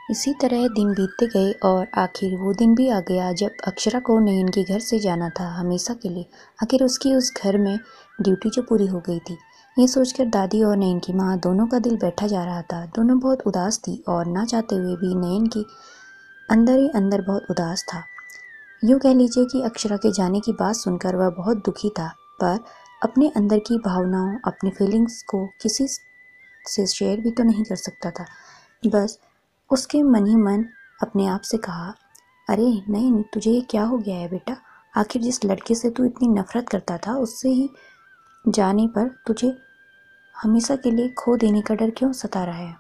इसी तरह दिन बीतते गए और आखिर वो दिन भी आ गया जब अक्षरा को नयन के घर से जाना था हमेशा के लिए। आखिर उसकी उस घर में ड्यूटी जो पूरी हो गई थी। ये सोचकर दादी और नयन की माँ दोनों का दिल बैठा जा रहा था। दोनों बहुत उदास थी और ना चाहते हुए भी नयन की अंदर ही अंदर बहुत उदास था। यूँ कह लीजिए कि अक्षरा के जाने की बात सुनकर वह बहुत दुखी था, पर अपने अंदर की भावनाओं, अपनी फीलिंग्स को किसी से शेयर भी तो नहीं कर सकता था। बस उसके मन ही मन अपने आप से कहा, अरे नहीं, तुझे ये क्या हो गया है बेटा? आखिर जिस लड़के से तू इतनी नफरत करता था उससे ही जाने पर तुझे हमेशा के लिए खो देने का डर क्यों सता रहा है?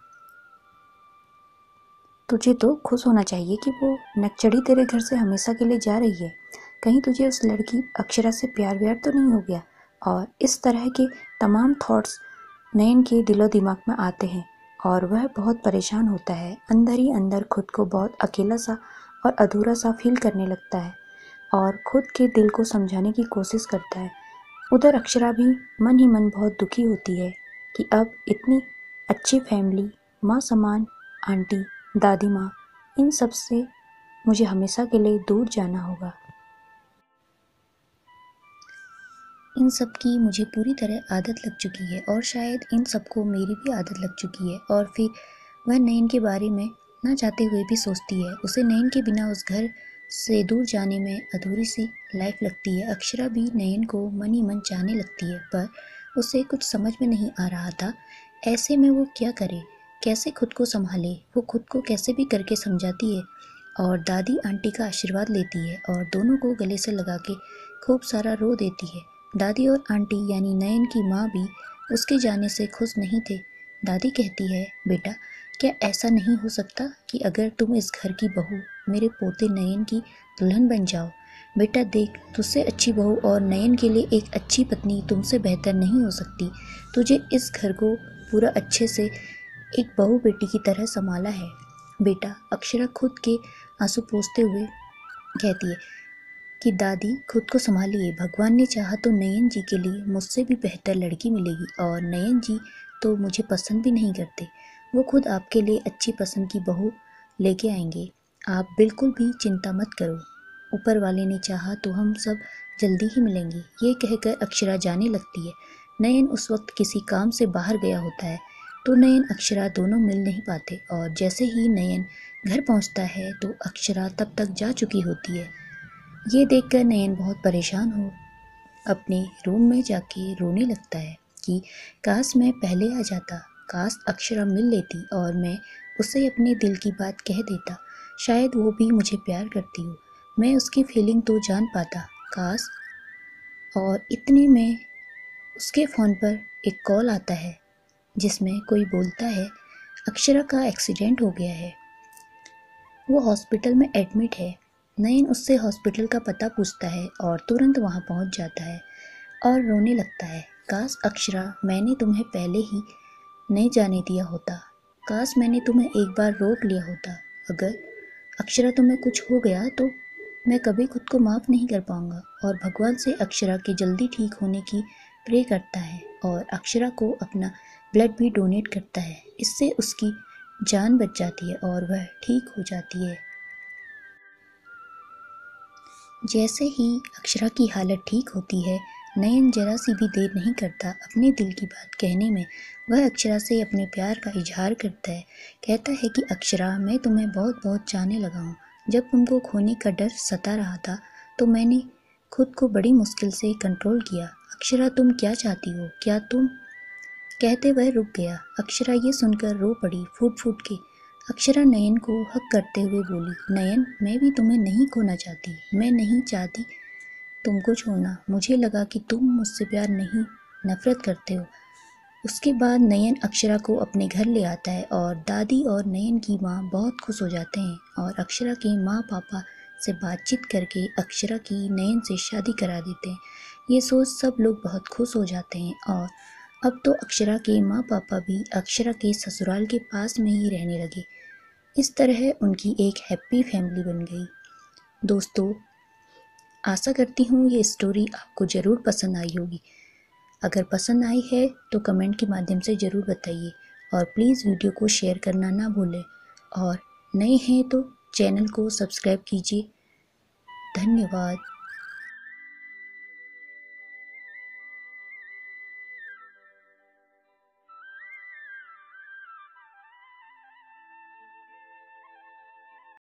तुझे तो खुश होना चाहिए कि वो नकचढ़ी तेरे घर से हमेशा के लिए जा रही है। कहीं तुझे उस लड़की अक्षरा से प्यार व्यार तो नहीं हो गया? और इस तरह के तमाम थॉट्स नयन के दिलो दिमाग में आते हैं और वह बहुत परेशान होता है। अंदर ही अंदर खुद को बहुत अकेला सा और अधूरा सा फील करने लगता है और खुद के दिल को समझाने की कोशिश करता है। उधर अक्षरा भी मन ही मन बहुत दुखी होती है कि अब इतनी अच्छी फैमिली, माँ समान आंटी, दादी माँ, इन सब से मुझे हमेशा के लिए दूर जाना होगा। इन सब की मुझे पूरी तरह आदत लग चुकी है और शायद इन सबको मेरी भी आदत लग चुकी है। और फिर वह नयन के बारे में ना चाहते हुए भी सोचती है। उसे नयन के बिना उस घर से दूर जाने में अधूरी सी लाइफ लगती है। अक्षरा भी नयन को मन ही मन चाहने लगती है, पर उसे कुछ समझ में नहीं आ रहा था। ऐसे में वो क्या करे, कैसे खुद को संभाले? वो खुद को कैसे भी करके समझाती है और दादी आंटी का आशीर्वाद लेती है और दोनों को गले से लगा के खूब सारा रो देती है। दादी और आंटी यानी नयन की माँ भी उसके जाने से खुश नहीं थे। दादी कहती है, बेटा क्या ऐसा नहीं हो सकता कि अगर तुम इस घर की बहू मेरे पोते नयन की दुल्हन बन जाओ? बेटा देख, तुझसे अच्छी बहू और नयन के लिए एक अच्छी पत्नी तुमसे बेहतर नहीं हो सकती। तुझे इस घर को पूरा अच्छे से एक बहू बेटी की तरह संभाला है। बेटा, अक्षरा खुद के आंसू पोंछते हुए कहती है कि दादी खुद को संभालिए। भगवान ने चाहा तो नयन जी के लिए मुझसे भी बेहतर लड़की मिलेगी और नयन जी तो मुझे पसंद भी नहीं करते। वो खुद आपके लिए अच्छी पसंद की बहू लेके आएंगे। आप बिल्कुल भी चिंता मत करो। ऊपर वाले ने चाहा तो हम सब जल्दी ही मिलेंगे। ये कहकर अक्षरा जाने लगती है। नयन उस वक्त किसी काम से बाहर गया होता है, तो नयन अक्षरा दोनों मिल नहीं पाते और जैसे ही नयन घर पहुंचता है तो अक्षरा तब तक जा चुकी होती है। ये देखकर नयन बहुत परेशान हो अपने रूम में जाके रोने लगता है कि काश मैं पहले आ जाता, काश अक्षरा मिल लेती और मैं उसे अपने दिल की बात कह देता। शायद वो भी मुझे प्यार करती हो, मैं उसकी फीलिंग तो जान पाता, काश। और इतने में उसके फ़ोन पर एक कॉल आता है जिसमें कोई बोलता है, अक्षरा का एक्सीडेंट हो गया है, वो हॉस्पिटल में एडमिट है। नयन उससे हॉस्पिटल का पता पूछता है और तुरंत वहां पहुंच जाता है और रोने लगता है। काश अक्षरा, मैंने तुम्हें पहले ही नहीं जाने दिया होता। काश मैंने तुम्हें एक बार रोक लिया होता। अगर अक्षरा तुम्हें कुछ हो गया तो मैं कभी खुद को माफ़ नहीं कर पाऊंगा। और भगवान से अक्षरा के जल्दी ठीक होने की प्रे करता है और अक्षरा को अपना ब्लड भी डोनेट करता है। इससे उसकी जान बच जाती है और वह ठीक हो जाती है। जैसे ही अक्षरा की हालत ठीक होती है, नयन जरा सी भी देर नहीं करता अपने दिल की बात कहने में। वह अक्षरा से अपने प्यार का इजहार करता है। कहता है कि अक्षरा, मैं तुम्हें बहुत बहुत चाहने लगा हूँ। जब तुमको खोने का डर सता रहा था तो मैंने खुद को बड़ी मुश्किल से कंट्रोल किया। अक्षरा, तुम क्या चाहती हो? क्या तुम? कहते वह रुक गया। अक्षरा ये सुनकर रो पड़ी फूट फूट के। अक्षरा नयन को हक करते हुए बोली, नयन, मैं भी तुम्हें नहीं खोना चाहती। मैं नहीं चाहती तुमको छोड़ना। मुझे लगा कि तुम मुझसे प्यार नहीं, नफरत करते हो। उसके बाद नयन अक्षरा को अपने घर ले आता है और दादी और नयन की माँ बहुत खुश हो जाते हैं और अक्षरा के माँ पापा से बातचीत करके अक्षरा की नयन से शादी करा देते हैं। ये सोच सब लोग बहुत खुश हो जाते हैं और अब तो अक्षरा के माँ पापा भी अक्षरा के ससुराल के पास में ही रहने लगे। इस तरह उनकी एक हैप्पी फैमिली बन गई। दोस्तों, आशा करती हूँ ये स्टोरी आपको ज़रूर पसंद आई होगी। अगर पसंद आई है तो कमेंट के माध्यम से ज़रूर बताइए और प्लीज़ वीडियो को शेयर करना ना भूलें और नए हैं तो चैनल को सब्सक्राइब कीजिए। धन्यवाद।